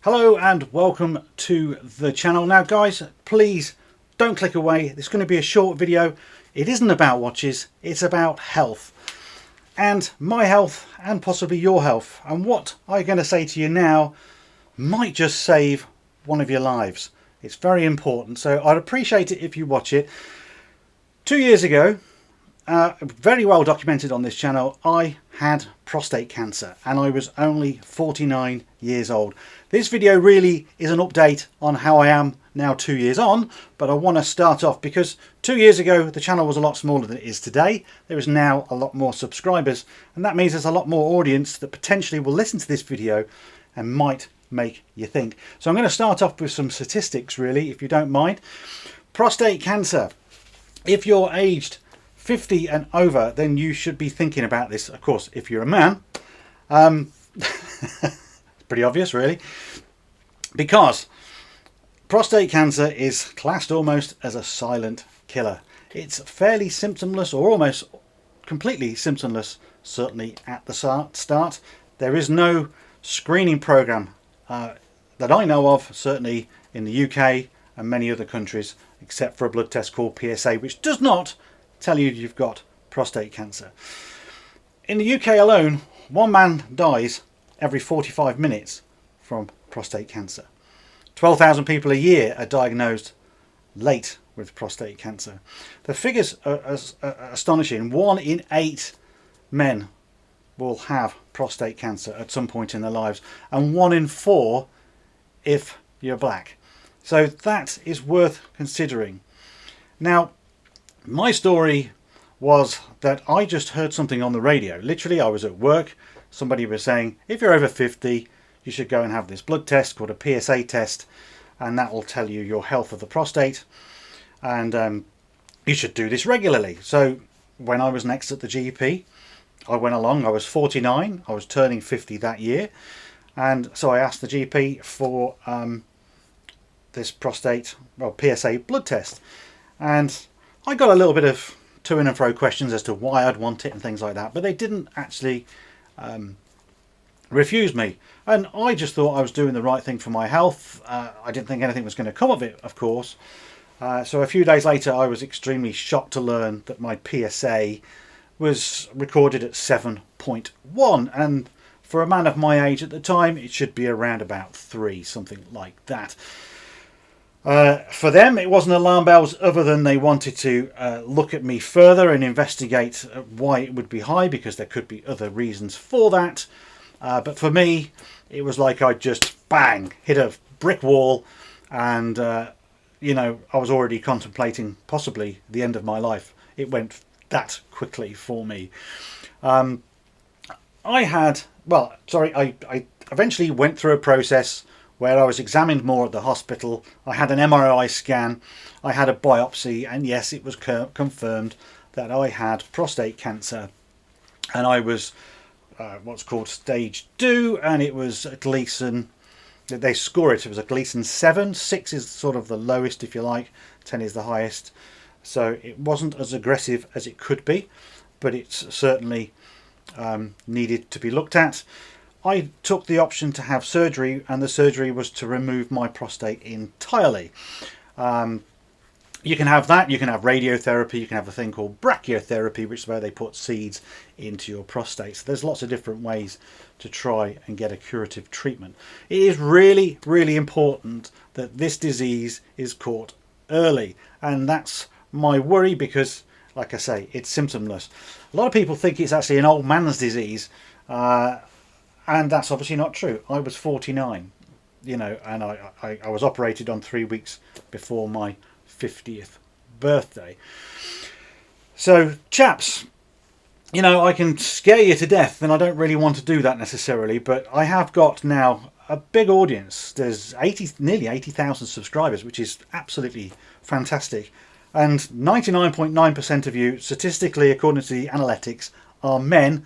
Hello and welcome to the channel. Now guys, please don't click away. It's going to be a short video. It isn't about watches, it's about health. And my health and possibly your health. And what I'm going to say to you now might just save one of your lives. It's very important. So I'd appreciate it if you watch it. 2 years ago, very well documented on this channel, I had prostate cancer and I was only 49 years old. This video really is an update on how I am now 2 years on, but I want to start off because 2 years ago the channel was a lot smaller than it is today. There is now a lot more subscribers, and that means there's a lot more audience that potentially will listen to this video and might make you think. So I'm going to start off with some statistics really, if you don't mind. Prostate cancer. If you're aged 50 and over, then you should be thinking about this. Of course, if you're a man, it's pretty obvious really, because prostate cancer is classed almost as a silent killer. It's fairly symptomless, or almost completely symptomless, certainly at the start. There is no screening program that I know of, certainly in the UK and many other countries, except for a blood test called PSA, which does not tell you you've got prostate cancer. In the UK alone, one man dies every 45 minutes from prostate cancer. 12,000 people a year are diagnosed late with prostate cancer. The figures are astonishing. 1 in 8 men will have prostate cancer at some point in their lives, and 1 in 4 if you're black. So that is worth considering. Now, my story was that I just heard something on the radio. Literally, I was at work. Somebody was saying, if you're over 50, you should go and have this blood test called a PSA test, and that will tell you your health of the prostate, and you should do this regularly. So when I was next at the GP, I went along. I was 49. I was turning 50 that year, and so I asked the GP for this prostate, well, PSA blood test, and I got a little bit of to and fro questions as to why I'd want it and things like that, but they didn't actually refuse me, and I just thought I was doing the right thing for my health. I didn't think anything was going to come of it, of course. So a few days later I was extremely shocked to learn that my PSA was recorded at 7.1, and for a man of my age at the time it should be around about 3, something like that. For them it wasn't alarm bells, other than they wanted to look at me further and investigate why it would be high, because there could be other reasons for that. But for me it was like I just bang hit a brick wall, and you know, I was already contemplating possibly the end of my life. It went that quickly for me. I eventually went through a process where I was examined more at the hospital. I had an MRI scan, I had a biopsy, and yes, it was confirmed that I had prostate cancer, and I was what's called stage 2, and it was a Gleason, they score it, it was a Gleason 7. 6 is sort of the lowest, if you like, 10 is the highest. So it wasn't as aggressive as it could be, but it's certainly needed to be looked at. I took the option to have surgery, and the surgery was to remove my prostate entirely. You can have that, you can have radiotherapy, you can have a thing called brachytherapy, which is where they put seeds into your prostate. So there's lots of different ways to try and get a curative treatment. It is really, really important that this disease is caught early, and that's my worry, because, like I say, it's symptomless. A lot of people think it's actually an old man's disease, and that's obviously not true. I was 49, you know, and I was operated on 3 weeks before my 50th birthday. So chaps, you know, I can scare you to death, and I don't really want to do that necessarily, but I have got now a big audience. There's nearly 80,000 subscribers, which is absolutely fantastic, and 99.9% of you, statistically according to the analytics, are men,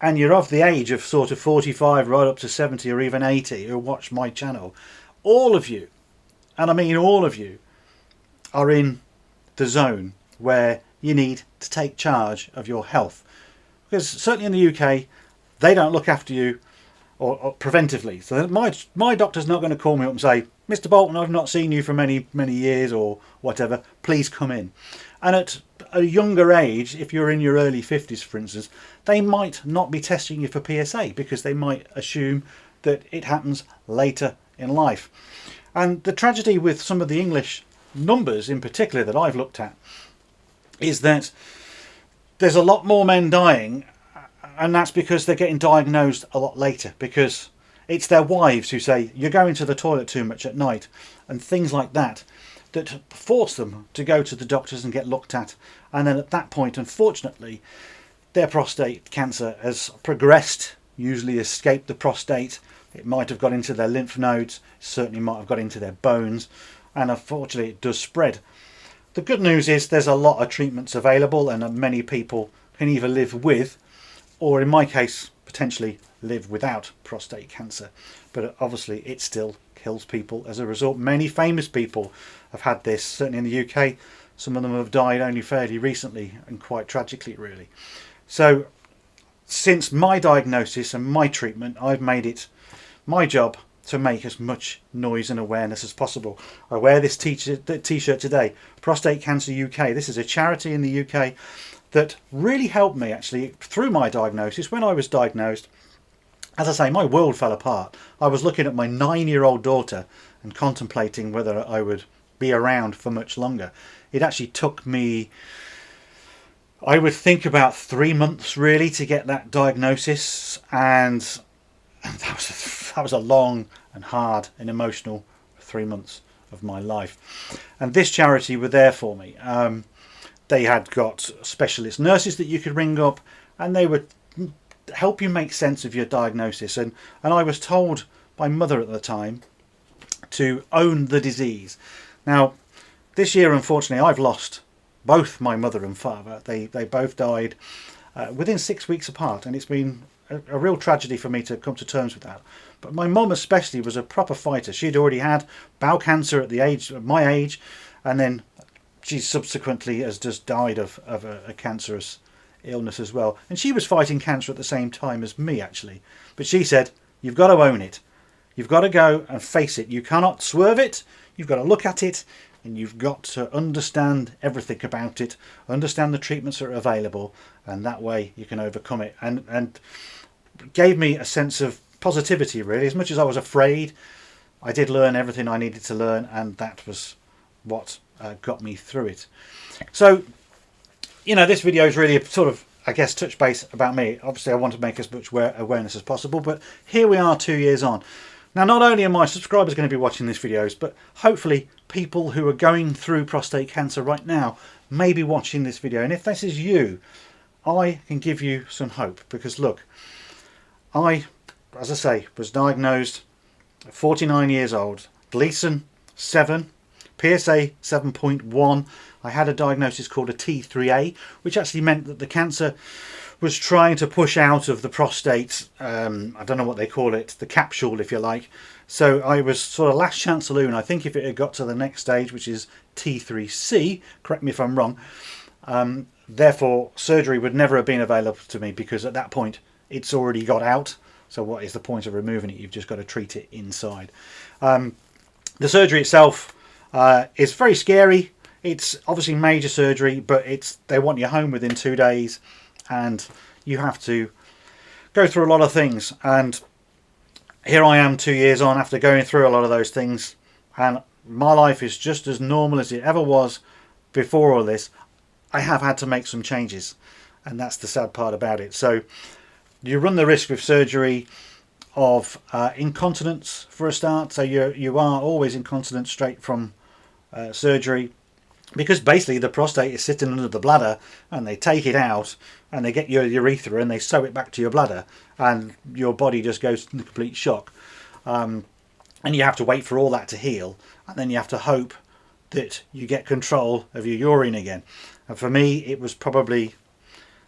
and you're of the age of sort of 45 right up to 70 or even 80 who watch my channel. All of you, and I mean all of you, are in the zone where you need to take charge of your health, because certainly in the UK they don't look after you or preventively. So that my doctor's not going to call me up and say, Mr. Bolton, I've not seen you for many years or whatever, please come in. And at a younger age, if you're in your early 50s, for instance, they might not be testing you for PSA because they might assume that it happens later in life. And the tragedy with some of the English numbers in particular that I've looked at is that there's a lot more men dying, and that's because they're getting diagnosed a lot later, because it's their wives who say you're going to the toilet too much at night and things like that that force them to go to the doctors and get looked at. And then at that point, unfortunately, their prostate cancer has progressed, usually escaped the prostate. It might have got into their lymph nodes, certainly might have got into their bones, and unfortunately it does spread. The good news is there's a lot of treatments available, and many people can either live with, or in my case, potentially live without prostate cancer. But obviously it still kills people as a result. Many famous people have had this, certainly in the UK. Some of them have died only fairly recently, and quite tragically really. So since my diagnosis and my treatment, I've made it my job to make as much noise and awareness as possible. I wear this t-shirt today, Prostate Cancer UK. This is a charity in the UK that really helped me actually through my diagnosis. When I was diagnosed, as I say, my world fell apart. I was looking at my 9-year-old daughter and contemplating whether I would be around for much longer. It actually took me, I would think, about 3 months really to get that diagnosis, and that was a long and hard and emotional 3 months of my life. And this charity were there for me. They had got specialist nurses that you could ring up, and they would help you make sense of your diagnosis. And I was told by mother at the time to own the disease. Now, this year, unfortunately, I've lost both my mother and father. They both died within 6 weeks apart, and it's been a real tragedy for me to come to terms with that. But my mum especially was a proper fighter. She'd already had bowel cancer at my age, and then she subsequently has just died of a cancerous illness as well. And she was fighting cancer at the same time as me, actually. But she said, you've got to own it. You've got to go and face it. You cannot swerve it. You've got to look at it, and you've got to understand everything about it, understand the treatments that are available, and that way you can overcome it. And gave me a sense of positivity, really. As much as I was afraid, I did learn everything I needed to learn, and that was what got me through it. So, you know, this video is really a sort of, I guess, touch base about me. Obviously I want to make as much awareness as possible, but here we are 2 years on. Now, not only are my subscribers going to be watching these videos, but hopefully people who are going through prostate cancer right now may be watching this video. And if this is you, I can give you some hope, because look, I, as I say, was diagnosed at 49 years old, Gleason 7, PSA 7.1. I had a diagnosis called a T3A, which actually meant that the cancer was trying to push out of the prostate, I don't know what they call it, the capsule, if you like. So I was sort of last chance saloon. I think if it had got to the next stage, which is T3C, correct me if I'm wrong, therefore surgery would never have been available to me, because at that point it's already got out. So what is the point of removing it? You've just got to treat it inside. The surgery itself is very scary. It's obviously major surgery, but they want you home within 2 days, and you have to go through a lot of things. And here I am 2 years on after going through a lot of those things, and my life is just as normal as it ever was before all this. I have had to make some changes, and that's the sad part about it. So you run the risk with surgery of incontinence for a start. So you are always incontinent straight from surgery, because basically the prostate is sitting under the bladder, and they take it out and they get your urethra and they sew it back to your bladder, and your body just goes into complete shock. And you have to wait for all that to heal, and then you have to hope that you get control of your urine again. And for me, it was probably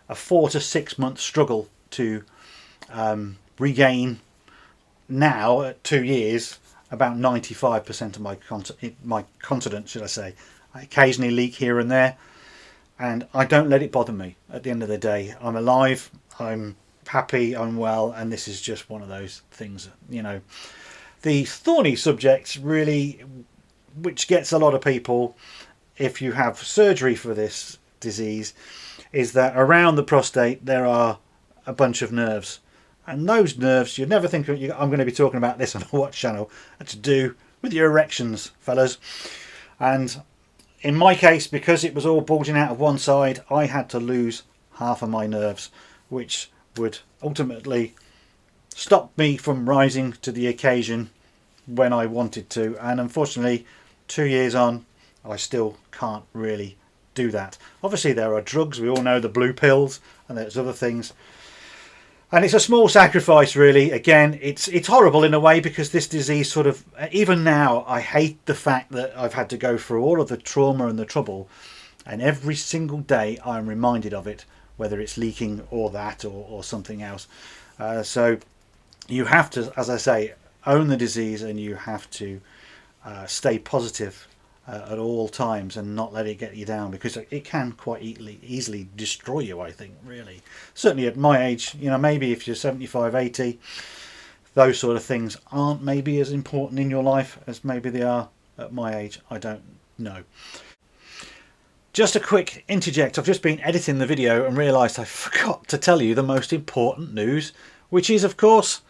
a 4 to 6 month struggle to regain, now at 2 years, about 95% of my continence, should I say. I occasionally leak here and there, and I don't let it bother me. At the end of the day, I'm alive, I'm happy, I'm well, and this is just one of those things, you know. The thorny subject really, which gets a lot of people if you have surgery for this disease, is that around the prostate there are a bunch of nerves. And those nerves, you'd never think I'm going to be talking about this on a watch channel, are to do with your erections, fellas. And in my case, because it was all bulging out of one side, I had to lose half of my nerves, which would ultimately stop me from rising to the occasion when I wanted to. And unfortunately, 2 years on, I still can't really do that. Obviously, there are drugs. We all know the blue pills, and there's other things. And it's a small sacrifice, really. Again, it's horrible in a way, because this disease sort of, even now, I hate the fact that I've had to go through all of the trauma and the trouble, and every single day I'm reminded of it, whether it's leaking or that or something else. So you have to, as I say, own the disease, and you have to stay positive at all times and not let it get you down, because it can quite easily destroy you, I think, really. Certainly at my age, you know, maybe if you're 75, 80, those sort of things aren't maybe as important in your life as maybe they are at my age. I don't know. Just a quick interject. I've just been editing the video and realised I forgot to tell you the most important news, which is, of course,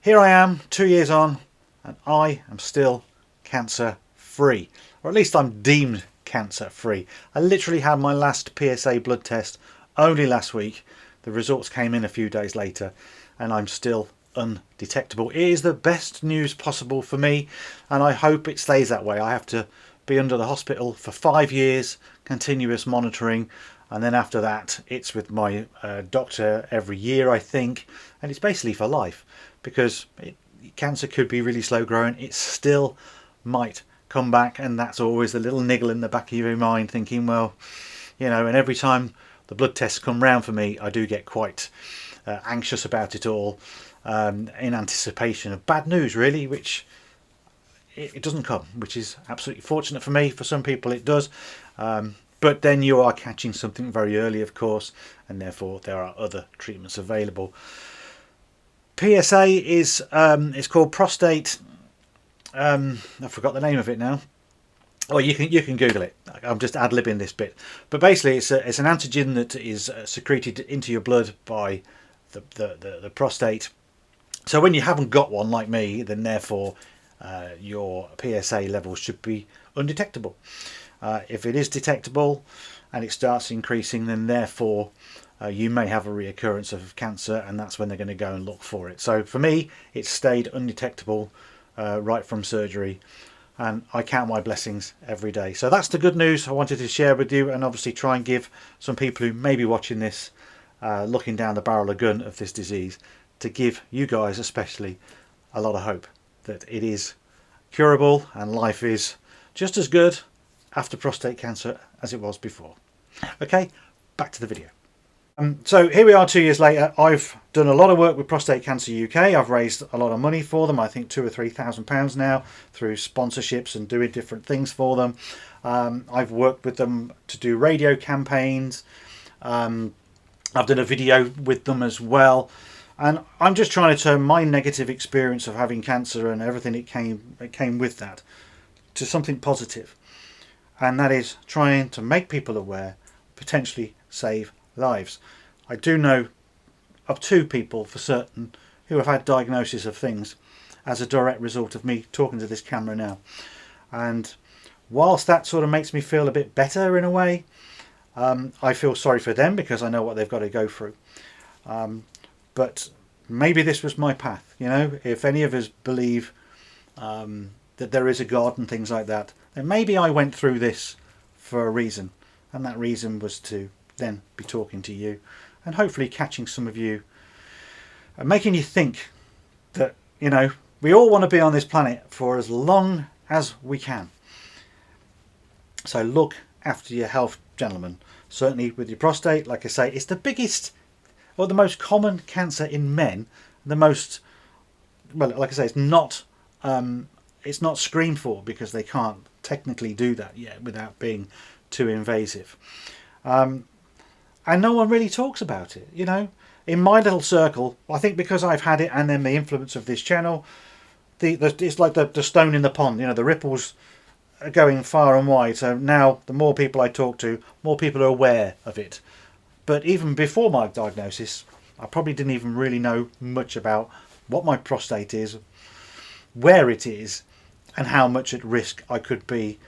here I am 2 years on, and I am still cancer free. Or at least I'm deemed cancer free. I literally had my last PSA blood test only last week. The results came in a few days later, and I'm still undetectable. It is the best news possible for me, and I hope it stays that way. I have to be under the hospital for 5 years, continuous monitoring, and then after that it's with my doctor every year, I think, and it's basically for life, because cancer could be really slow growing. It still might come back, and that's always a little niggle in the back of your mind, thinking, well, you know. And every time the blood tests come round for me, I do get quite anxious about it all, in anticipation of bad news, really, which it doesn't come, which is absolutely fortunate for me. For some people it does, but then you are catching something very early, of course, and therefore there are other treatments available. PSA is it's called prostate. I forgot the name of it now. Oh, you can Google it. I'm just ad-libbing this bit, but basically it's an antigen that is secreted into your blood by the prostate. So when you haven't got one like me, then therefore your PSA levels should be undetectable. If it is detectable and it starts increasing, then therefore you may have a reoccurrence of cancer, and that's when they're going to go and look for it. So for me, it's stayed undetectable right from surgery, and I count my blessings every day. So that's the good news I wanted to share with you, and obviously try and give some people who may be watching this looking down the barrel of gun of this disease, to give you guys especially a lot of hope that it is curable and life is just as good after prostate cancer as it was before. Okay, back to the video. So here we are 2 years later. I've done a lot of work with Prostate Cancer UK. I've raised a lot of money for them. I think £2,000 or £3,000 now, through sponsorships and doing different things for them. I've worked with them to do radio campaigns. I've done a video with them as well. And I'm just trying to turn my negative experience of having cancer and everything it came with that to something positive. And that is trying to make people aware, potentially save lives. I do know of 2 people for certain who have had diagnosis of things as a direct result of me talking to this camera now. And whilst that sort of makes me feel a bit better in a way, I feel sorry for them, because I know what they've got to go through. But maybe this was my path, you know. If any of us believe that there is a God and things like that, then maybe I went through this for a reason, and that reason was to then be talking to you, and hopefully catching some of you and making you think that, you know, we all want to be on this planet for as long as we can. So look after your health, gentlemen. Certainly with your prostate, like I say, it's the biggest or the most common cancer in men. The most, well, like I say, it's not screened for, because they can't technically do that yet without being too invasive. And no one really talks about it, you know. in my little circle, I think because I've had it and then the influence of this channel, it's like the stone in the pond, you know, the ripples are going far and wide. So now the more people I talk to, more people are aware of it. But even before my diagnosis, I probably didn't even really know much about what my prostate is, where it is, and how much at risk I could be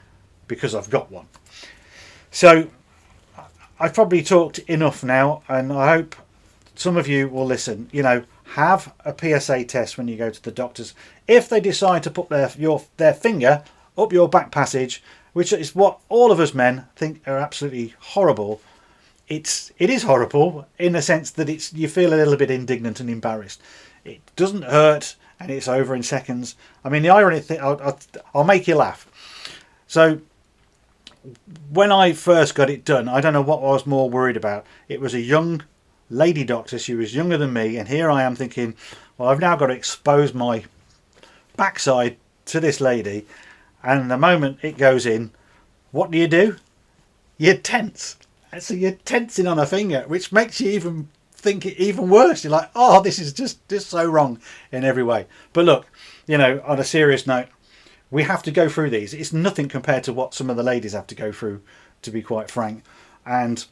because I've got one. So I've probably talked enough now, and I hope some of you will listen. You know, have a PSA test when you go to the doctors. If they decide to put their finger up your back passage, which is what all of us men think are absolutely horrible, it is horrible in the sense that you feel a little bit indignant and embarrassed. It doesn't hurt, and it's over in seconds. I mean, the ironic thing, I'll make you laugh. So when I first got it done, I don't know what I was more worried about. It was a young lady doctor. She was younger than me, and here I am thinking, well, I've now got to expose my backside to this lady, and the moment it goes in, what do? You tense. So you're tensing on a finger, which makes you even think it even worse. You're like, oh, this is just so wrong in every way. But look, you know, on a serious note, we have to go through these. It's nothing compared to what some of the ladies have to go through, to be quite frank. And,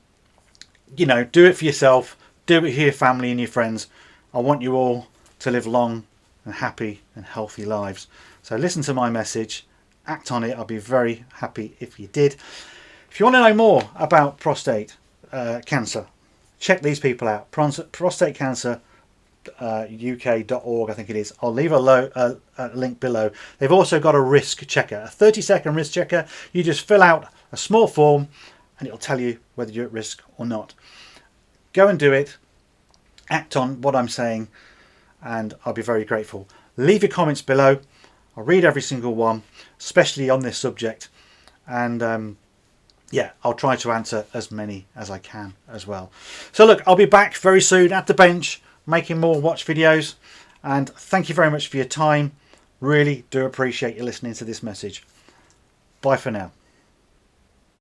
you know, do it for yourself. Do it for your family and your friends. I want you all to live long and happy and healthy lives. So listen to my message. Act on it. I'll be very happy if you did. If you want to know more about prostate cancer, check these people out. prostatecanceruk.org, I think it is. I'll leave a link below. They've also got a risk checker, a 30-second risk checker. You just fill out a small form and it'll tell you whether you're at risk or not. Go and do it. Act on what I'm saying, and I'll be very grateful. Leave your comments below. I'll read every single one, especially on this subject. And yeah, I'll try to answer as many as I can as well. So look, I'll be back very soon at the bench making more watch videos. And thank you very much for your time. Really do appreciate you listening to this message. Bye for now.